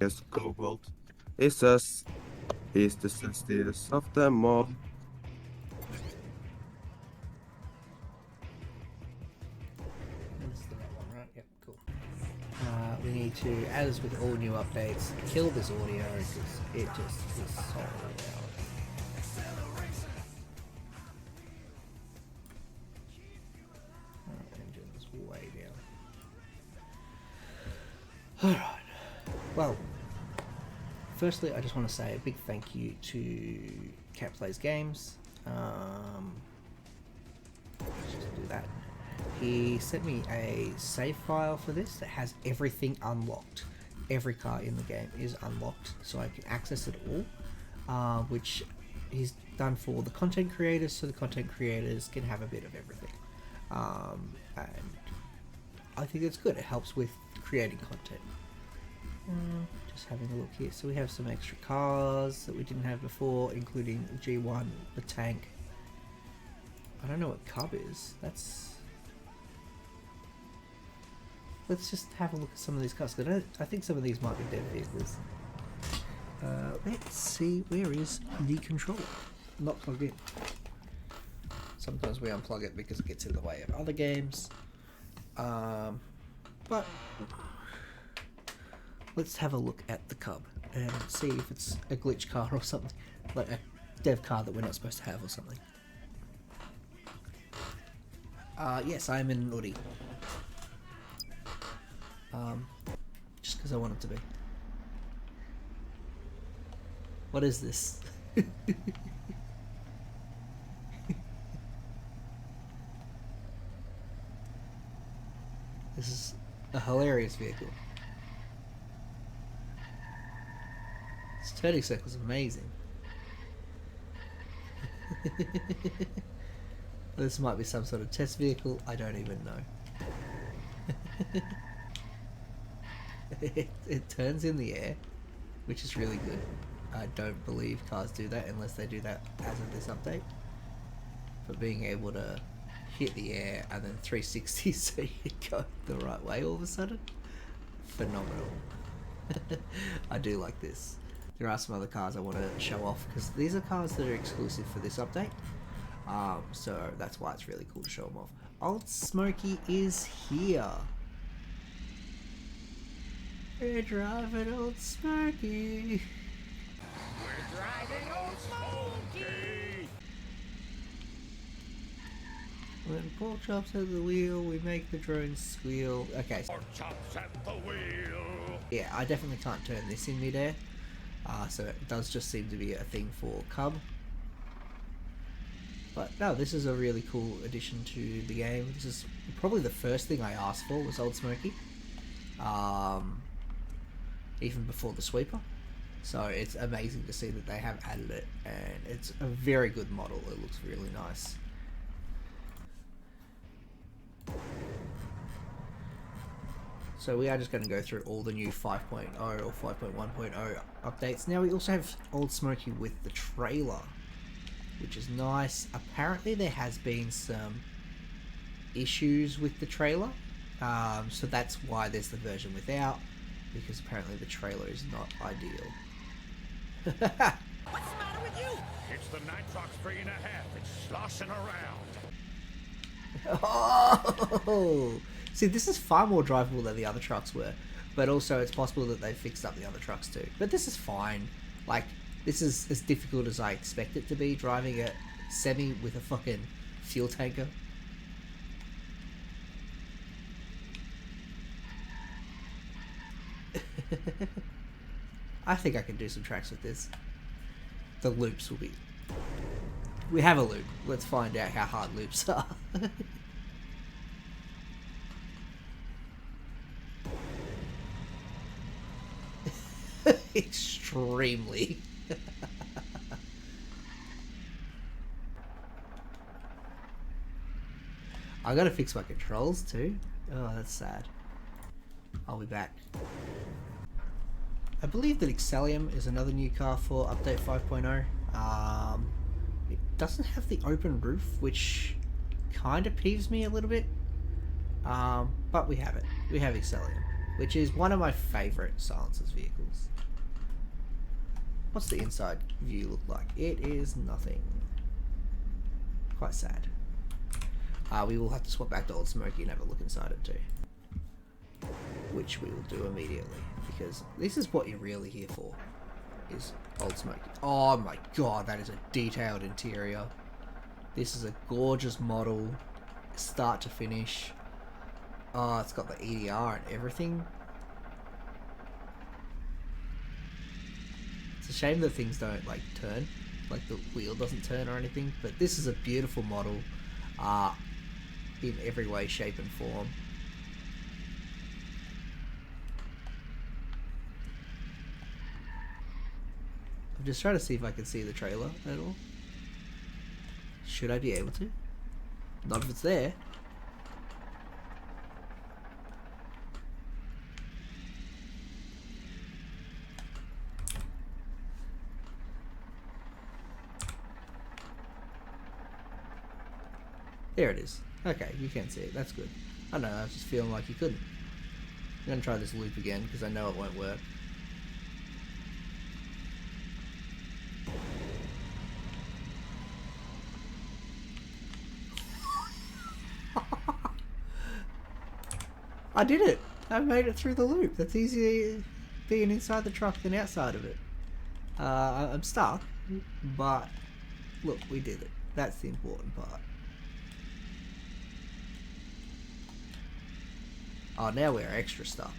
as Cobalt. He says he's the sensitivest of them all. This is the right one, right? Yep, cool. We need to, as with all new updates, kill this audio because it just is so loud. Engine is way down. Alright. Well, firstly, I just want to say a big thank you to Cat Plays Games. Let's just do that. He sent me a save file for this that has everything unlocked. Every car in the game is unlocked, so I can access it all, which he's done for the content creators, so the content creators can have a bit of everything. And I think it's good. It helps with creating content. Just having a look here. So we have some extra cars that we didn't have before, including G1, the tank. I don't know what Cub is. Let's just have a look at some of these cars. I think some of these might be dead vehicles. Let's see, where is the controller? Not plugged in. Sometimes we unplug it because it gets in the way of other games. But let's have a look at the Cub and see if it's a glitch car or something. Like a dev car that we're not supposed to have or something. Yes, I am in an Audi. Just because I want it to be. What is this? This is a hilarious vehicle. This turning circle is amazing. This might be some sort of test vehicle, I don't even know. It turns in the air, which is really good. I don't believe cars do that unless they do that as of this update. But being able to hit the air and then 360 so you go the right way all of a sudden, phenomenal. I do like this. There are some other cars I want to show off because these are cars that are exclusive for this update. So that's why it's really cool to show them off. Old Smokey is here. We're driving Old Smokey. We're driving Old Smokey. When pork chops at the wheel, we make the drone squeal. Okay. Pork chops at the wheel. Yeah, I definitely can't turn this in midair. So it does just seem to be a thing for Cub. But no, this is a really cool addition to the game. This is probably the first thing I asked for was Old Smokey. Even before the sweeper. So it's amazing to see that they have added it, and it's a very good model. It looks really nice. So we are just going to go through all the new 5.0 or 5.1.0 updates. Now we also have Old Smokey with the trailer, which is nice. Apparently there has been some issues with the trailer, so that's why there's the version without, because apparently the trailer is not ideal. What's the matter with you? It's the Nitrox 3.5. It's sloshing around. Oh! See, this is far more drivable than the other trucks were, but also it's possible that they fixed up the other trucks too. But this is fine. Like, this is as difficult as I expect it to be, driving a semi with a fucking fuel tanker. I think I can do some tracks with this. The loops will be... We have a loop. Let's find out how hard loops are. Extremely. I gotta fix my controls too. Oh, that's sad. I'll be back. I believe that Acceleracer is another new car for update 5.0. It doesn't have the open roof, which kind of peeves me a little bit. But we have it. We have Acceleracer, which is one of my favourite silencers vehicles. What's the inside view look like? It is nothing. Quite sad. We will have to swap back to Old Smoky and have a look inside it too. Which we will do immediately. Because this is what you're really here for. Is Old Smoky. Oh my god, that is a detailed interior. This is a gorgeous model. Start to finish. Oh, it's got the EDR and everything. It's a shame that things don't like turn. Like the wheel doesn't turn or anything. But this is a beautiful model. In every way, shape and form. I'm just trying to see if I can see the trailer at all. Should I be able to? Not if it's there. There it is. Okay, you can see it. That's good. I know, I was just feeling like you couldn't. I'm going to try this loop again because I know it won't work. I did it! I made it through the loop. That's easier being inside the truck than outside of it. I'm stuck, but look, we did it. That's the important part. Oh, now we're extra stuck.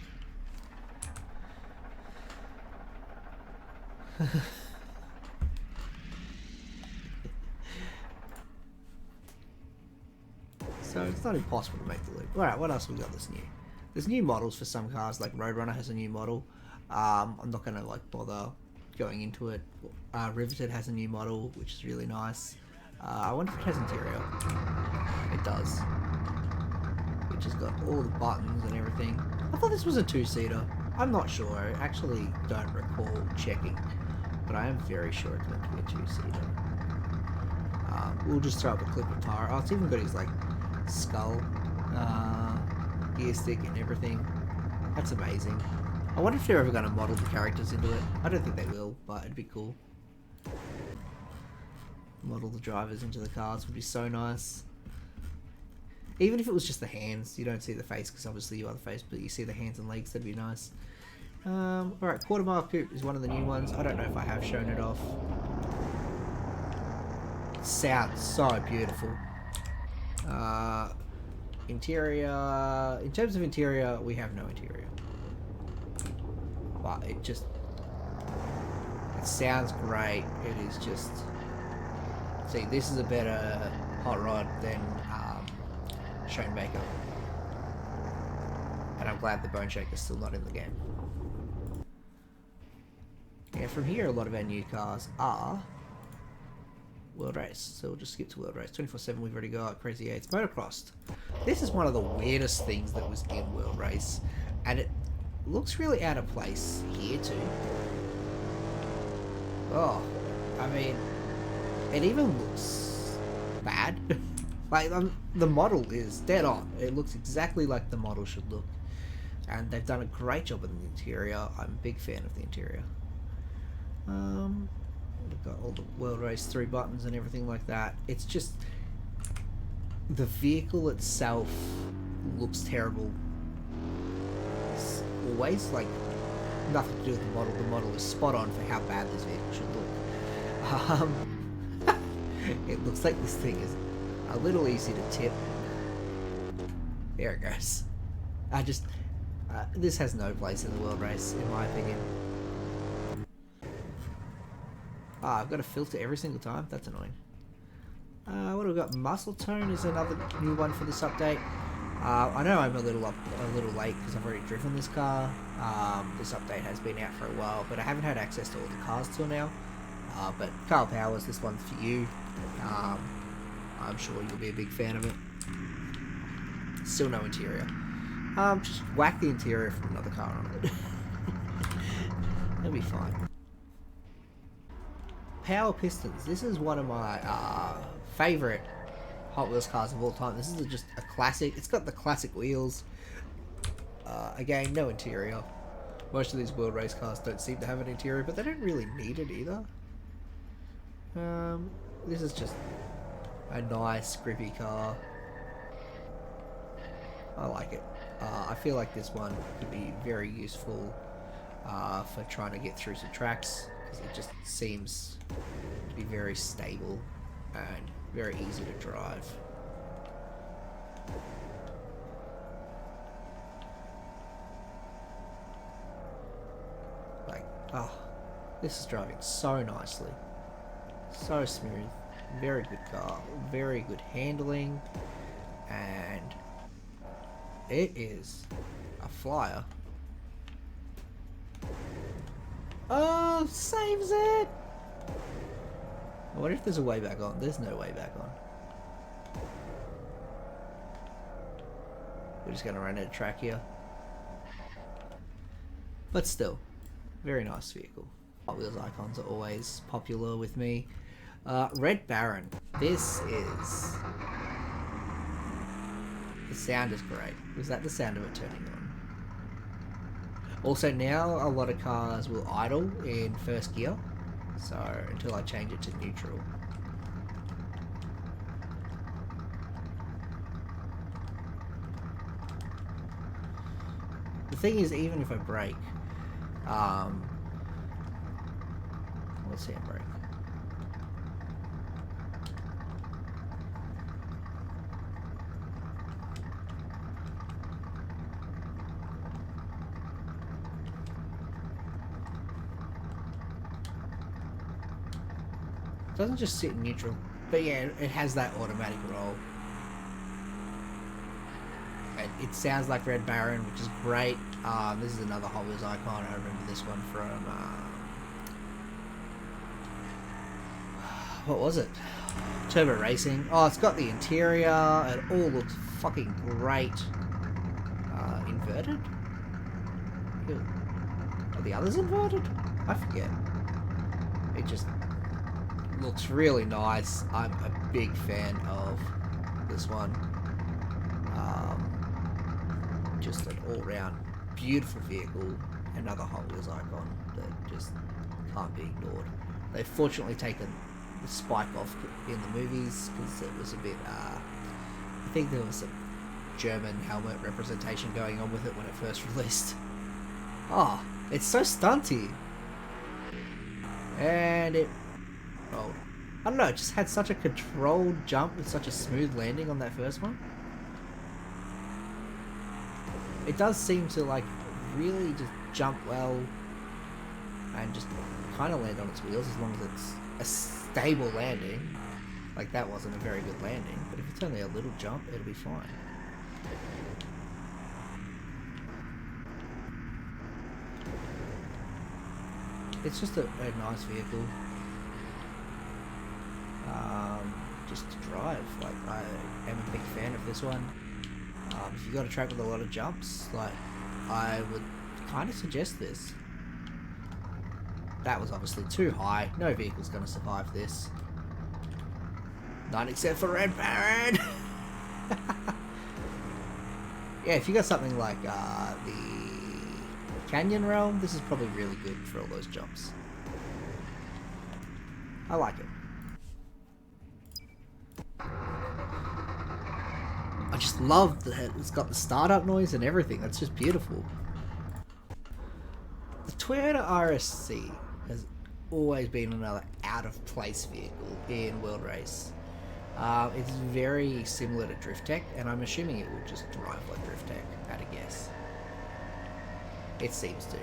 So it's not impossible to make the loop. Alright, what else we got that's new? There's new models for some cars, like Roadrunner has a new model. I'm not going to like bother going into it. Riveted has a new model, which is really nice. I wonder if it has interior. It does. Which has got all the buttons and everything. I thought this was a two-seater. I'm not sure. I actually don't recall checking. But I am very sure it's meant to be a two-seater. We'll just throw up a clip of tire. Oh, it's even got his like skull gear stick and everything. That's amazing. I wonder if they're ever going to model the characters into it. I don't think they will, but it'd be cool. Model the drivers into the cars would be so nice. Even if it was just the hands, you don't see the face because obviously you are the face, but you see the hands and legs, that'd be nice. Alright, Quarter Mile Coupe is one of the new ones. I don't know if I have shown it off. It sounds so beautiful. Interior... In terms of interior, we have no interior. But it just... It sounds great. It is just... See, this is a better hot rod than Shane Baker. And I'm glad the Bone Shaker's still not in the game. Yeah, from here a lot of our new cars are World Race. So we'll just skip to World Race. 24/7 we've already got. Crazy 8's Motocrossed. This is one of the weirdest things that was in World Race. And it looks really out of place here too. Oh, I mean, it even looks bad. Like, the model is dead on. It looks exactly like the model should look. And they've done a great job with the interior. I'm a big fan of the interior. We've got all the World Race 3 buttons and everything like that. It's just... The vehicle itself looks terrible. It's always, like, nothing to do with the model. The model is spot on for how bad this vehicle should look. It looks like this thing is a little easy to tip. There it goes. This has no place in the World Race, in my opinion. I've got to filter every single time. That's annoying. What have we got? Muscle Tone is another new one for this update. I know I'm a little late because I've already driven this car. This update has been out for a while, but I haven't had access to all the cars till now. But Carl Powers, this one's for you. I'm sure you'll be a big fan of it. Still no interior. Just whack the interior from another car on it. That'll be fine. Power Pistons. This is one of my favourite Hot Wheels cars of all time. This is just a classic. It's got the classic wheels. Again, no interior. Most of these world race cars don't seem to have an interior, but they don't really need it either. This is just a nice, grippy car. I like it. I feel like this one could be very useful for trying to get through some tracks, because it just seems to be very stable and very easy to drive. Like, oh, this is driving so nicely. So smooth. Very good car. Very good handling. And it is a flyer. Oh, saves it! I wonder if there's a way back on. There's no way back on. We're just going to run out of track here. But still, very nice vehicle. Hot Wheels icons are always popular with me. Red Baron. This is... The sound is great. Was that the sound of it turning on? Also now, a lot of cars will idle in first gear. So, until I change it to neutral. The thing is, even if I brake, let's see, I brake. It doesn't just sit in neutral, but yeah, it has that automatic roll. It sounds like Red Baron, which is great. This is another Hot Wheels icon. I remember this one from... what was it? Turbo Racing. Oh, it's got the interior. It all looks fucking great. Inverted? Ew. Are the others inverted? I forget. It just looks really nice. I'm a big fan of this one. Just an all-round beautiful vehicle. Another Hot Wheels icon that just can't be ignored. They've fortunately taken the spike off in the movies because it was a bit, I think there was some German helmet representation going on with it when it first released. Oh, it's so stunty. And it rolled. I don't know, it just had such a controlled jump with such a smooth landing on that first one. It does seem to like really just jump well and just kind of land on its wheels as long as it's a stable landing. Like that wasn't a very good landing, but if it's only a little jump, it'll be fine. It's just a nice vehicle. Just to drive. Like I am a big fan of this one. If you've got a track with a lot of jumps, like I would kind of suggest this. That was obviously too high. No vehicle's going to survive this. Not except for Red Baron. Yeah, if you got something like the Canyon Realm, this is probably really good for all those jumps. I like it. I just love that it's got the startup noise and everything. That's just beautiful. The Toyota RSC has always been another out-of-place vehicle in World Race. It's very similar to Drift Tech, and I'm assuming it will just drive like Drift Tech, at a guess. It seems to.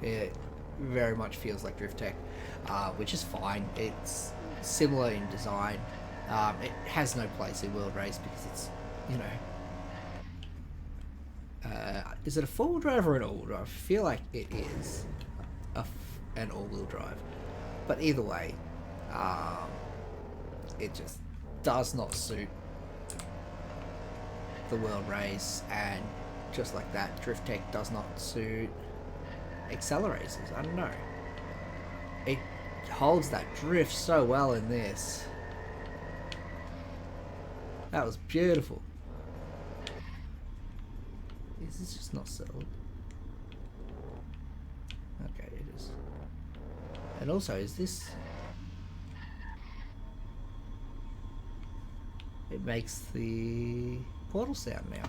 It very much feels like Drift Tech, which is fine. It's similar in design. It has no place in World Race because it's, you know... is it a four-wheel drive or an all-wheel drive? I feel like it is an all-wheel drive. But either way, it just does not suit the World Race, and just like that, Drift Tech does not suit Acceleracers. I don't know. It holds that drift so well in this. That was beautiful. Is this just not settled? Okay, it is. And also, is this... It makes the portal sound now.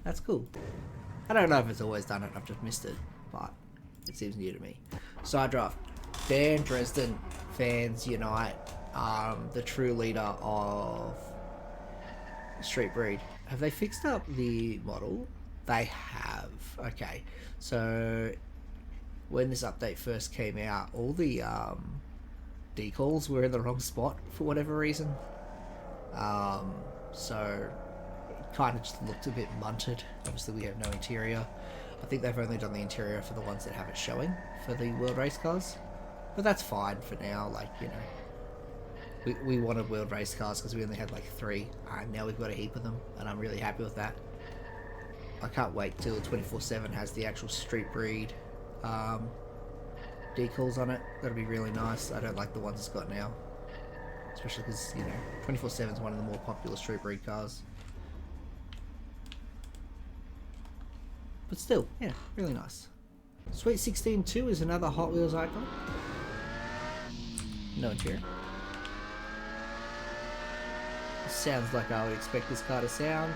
That's cool. I don't know if it's always done it, I've just missed it, but it seems new to me. Side draft. Dan Dresden fans unite. The true leader of Street Breed. Have they fixed up the model? They have. Okay. So when this update first came out, all the decals were in the wrong spot for whatever reason. So it kind of just looked a bit munted. Obviously we have no interior. I think they've only done the interior for the ones that have it showing for the World Race cars. But that's fine for now, like, you know. We wanted World Race cars because we only had like 3, and now we've got a heap of them, and I'm really happy with that. I can't wait till 24/7 has the actual Street Breed decals on it. That'll be really nice. I don't like the ones it's got now, especially because, you know, 24/7 is one of the more popular Street Breed cars. But still, yeah, really nice. Sweet 16 2 is another Hot Wheels icon. No interior. Sounds like I would expect this car to sound.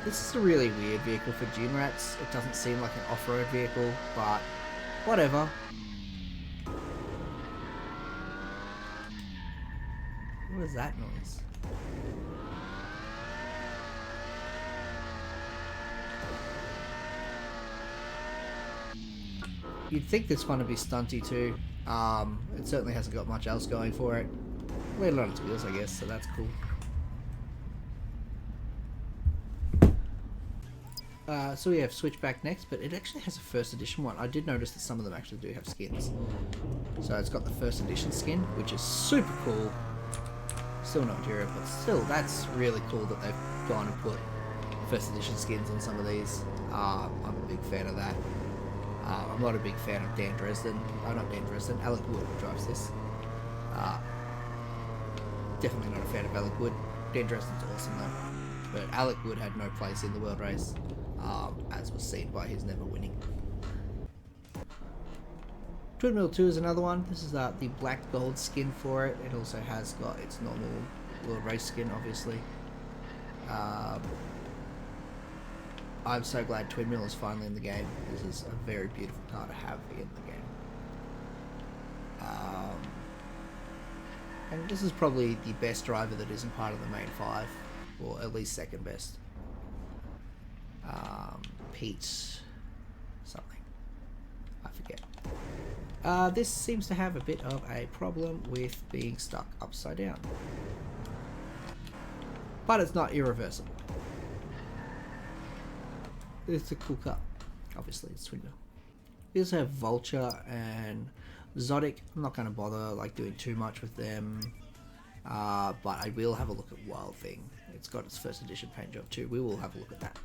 This is a really weird vehicle for Dune Rats. It doesn't seem like an off-road vehicle, but whatever. What is that noise? You'd think this one would be stunty too. It certainly hasn't got much else going for it. Laid it on its wheels, I guess, so that's cool. So we have Switchback next, but it actually has a first edition one. I did notice that some of them actually do have skins. So it's got the first edition skin, which is super cool. Still no interior, but still, that's really cool that they've gone and put first edition skins on some of these. I'm a big fan of that. I'm not a big fan of Dan Dresden. Not Dan Dresden, Alec Wood drives this. Definitely not a fan of Alec Wood. Dan Dresden's awesome though. But Alec Wood had no place in the world race, as was seen by his never winning. Twin Wheel 2 is another one. This is the black gold skin for it. It also has got its normal world race skin, obviously. I'm so glad Twin Wheel is finally in the game. This is a very beautiful car to have in the game. And this is probably the best driver that isn't part of the main 5, or at least second best. Pete something. I forget. This seems to have a bit of a problem with being stuck upside down. But it's not irreversible. It's a cool car. Obviously, it's Twin Wheel. We also have Vulture and Zodic. I'm not going to bother like doing too much with them, but I will have a look at Wild Thing. It's got its first edition paint job too. We will have a look at that.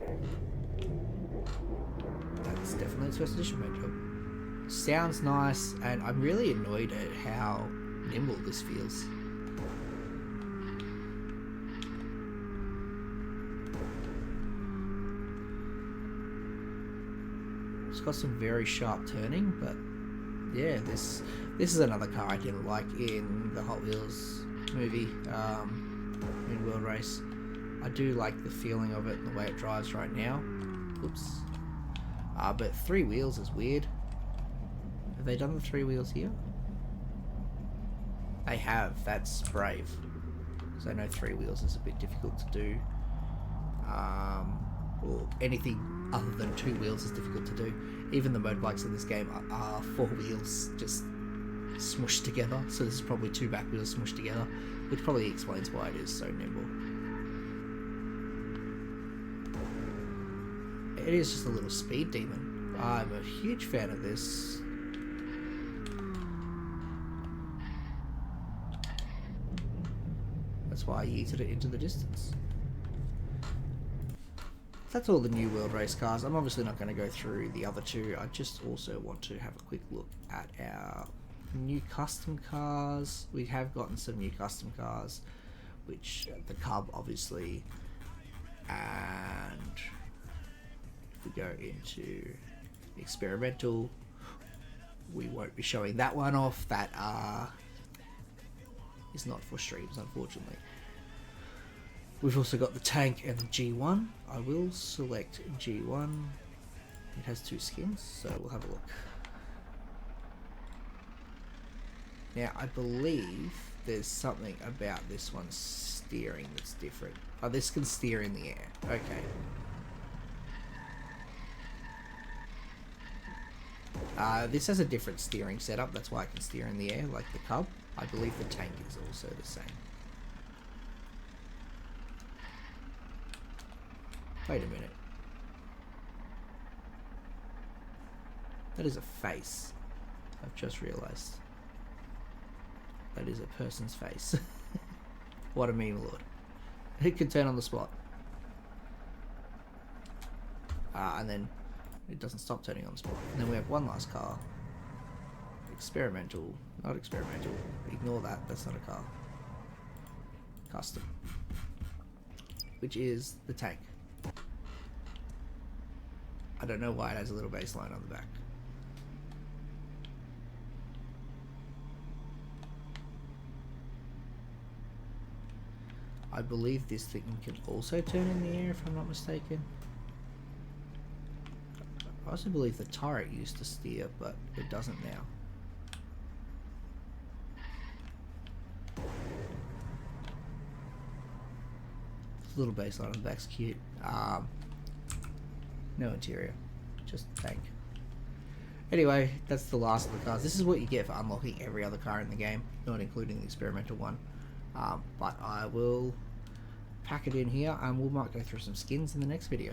That's definitely its first edition paint job. Sounds nice, and I'm really annoyed at how nimble this feels. It's got some very sharp turning, but yeah, this is another car I didn't like in the Hot Wheels movie, in World Race. I do like the feeling of it and the way it drives right now. Oops. But 3 wheels is weird. Have they done the 3 wheels here? They have. That's brave. Because I know 3 wheels is a bit difficult to do. Or anything other than 2 wheels is difficult to do. Even the motorbikes in this game are 4 wheels just smushed together. So this is probably 2 back wheels smushed together, which probably explains why it is so nimble. It is just a little speed demon. I'm a huge fan of this. That's why I yeeted it into the distance. That's all the new World Race cars. I'm obviously not going to go through the other 2. I just also want to have a quick look at our new custom cars. We have gotten some new custom cars, which the Cub obviously, and we go into experimental, we won't be showing that one off. That is not for streams, unfortunately. We've also got the tank and the G1. I will select G1. It has 2 skins, so we'll have a look. Now, I believe there's something about this one's steering that's different. Oh, this can steer in the air. Okay. This has a different steering setup, that's why I can steer in the air, like the Cub. I believe the tank is also the same. Wait a minute. That is a face. I've just realised. That is a person's face. What a meme lord. It can turn on the spot. And then it doesn't stop turning on the spot. And then we have one last car. Experimental. Not experimental. Ignore that. That's not a car. Custom. Which is the tank. I don't know why it has a little baseline on the back. I believe this thing can also turn in the air, if I'm not mistaken. I also believe the turret used to steer, but it doesn't now. Little baseline on the back's cute. No interior, just tank. Anyway, that's the last of the cars. This is what you get for unlocking every other car in the game, not including the experimental one. But I will pack it in here and we might go through some skins in the next video.